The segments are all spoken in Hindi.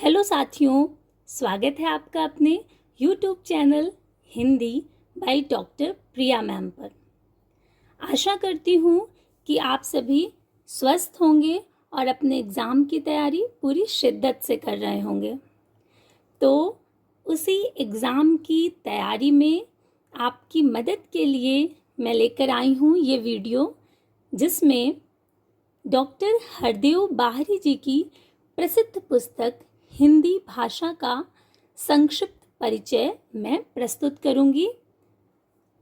हेलो साथियों, स्वागत है आपका अपने YouTube channel Hindi by doctor Priya ma'am पर। आशा करती हूँ कि आप सभी स्वस्थ होंगे और अपने एग्ज़ाम की तैयारी पूरी शिद्दत से कर रहे होंगे। तो उसी एग्ज़ाम की तैयारी में आपकी मदद के लिए मैं लेकर आई हूँ ये वीडियो, जिसमें डॉक्टर हरदेव बाहरी जी की प्रसिद्ध पुस्तक हिंदी भाषा का संक्षिप्त परिचय मैं प्रस्तुत करूंगी।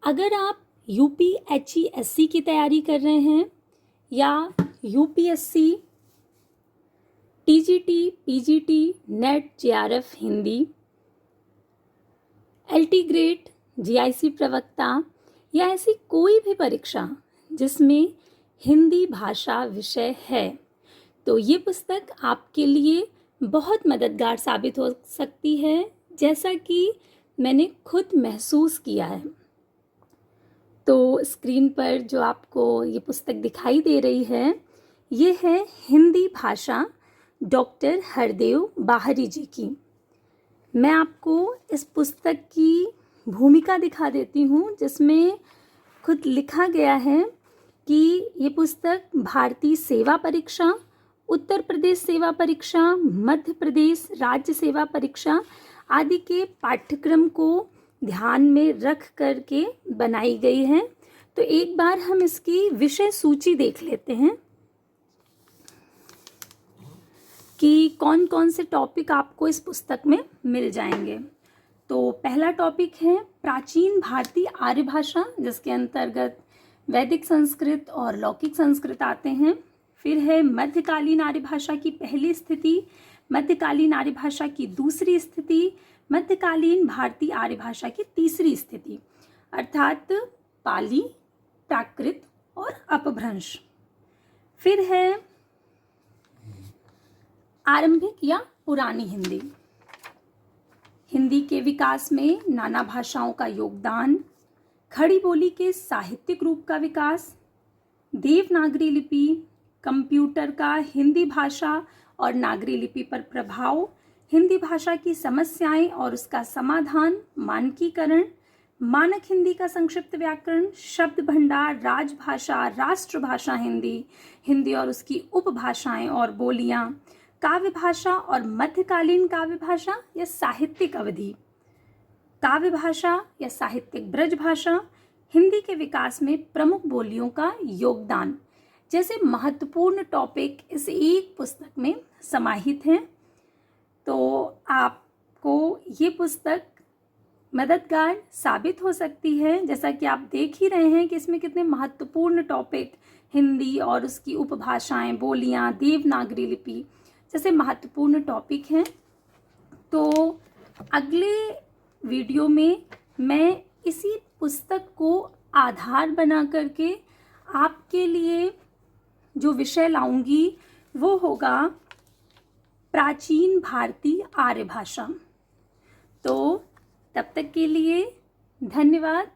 अगर आप UPHESC की तैयारी कर रहे हैं या UPSC, TGT, PGT, net, JRF Hindi, LT grade, GIC प्रवक्ता या ऐसी कोई भी परीक्षा जिसमें हिंदी भाषा विषय है, तो ये पुस्तक आपके लिए बहुत मददगार साबित हो सकती है, जैसा कि मैंने खुद महसूस किया है। तो स्क्रीन पर जो आपको ये पुस्तक दिखाई दे रही है, ये है हिंदी भाषा डॉक्टर हरदेव बाहरी जी की। मैं आपको इस पुस्तक की भूमिका दिखा देती हूँ, जिसमें खुद लिखा गया है कि ये पुस्तक भारतीय सेवा परीक्षा, उत्तर प्रदेश सेवा परीक्षा, मध्य प्रदेश राज्य सेवा परीक्षा आदि के पाठ्यक्रम को ध्यान में रख करके बनाई गई है। तो एक बार हम इसकी विषय सूची देख लेते हैं कि कौन कौन से टॉपिक आपको इस पुस्तक में मिल जाएंगे। तो पहला टॉपिक है प्राचीन भारतीय आर्य भाषा, जिसके अंतर्गत वैदिक संस्कृत और लौकिक संस्कृत आते हैं। फिर है मध्यकालीन आर्य भाषा की पहली स्थिति, मध्यकालीन आर्य भाषा की दूसरी स्थिति, मध्यकालीन भारतीय आर्य भाषा की तीसरी स्थिति, अर्थात पाली, प्राकृत और अपभ्रंश। फिर है आरंभिक या पुरानी हिंदी, हिंदी के विकास में नाना भाषाओं का योगदान, खड़ी बोली के साहित्यिक रूप का विकास, देवनागरी लिपि, कंप्यूटर का हिंदी भाषा और नागरी लिपि पर प्रभाव, हिंदी भाषा की समस्याएं और उसका समाधान, मानकीकरण, मानक हिंदी का संक्षिप्त व्याकरण, शब्द भंडार, राजभाषा, राष्ट्रभाषा हिंदी, हिंदी और उसकी उपभाषाएं और बोलियां, काव्य भाषा और मध्यकालीन काव्य भाषा या साहित्यिक अवधि, काव्य भाषा या साहित्यिक ब्रज भाषा, हिंदी के विकास में प्रमुख बोलियों का योगदान जैसे महत्वपूर्ण टॉपिक इस एक पुस्तक में समाहित हैं। तो आपको ये पुस्तक मददगार साबित हो सकती है, जैसा कि आप देख ही रहे हैं कि इसमें कितने महत्वपूर्ण टॉपिक हिंदी और उसकी उपभाषाएं, बोलियां, देवनागरी लिपि जैसे महत्वपूर्ण टॉपिक हैं। तो अगले वीडियो में मैं इसी पुस्तक को आधार बना करके आपके लिए जो विषय लाऊंगी वो होगा प्राचीन भारतीय आर्य भाषा। तो तब तक के लिए धन्यवाद।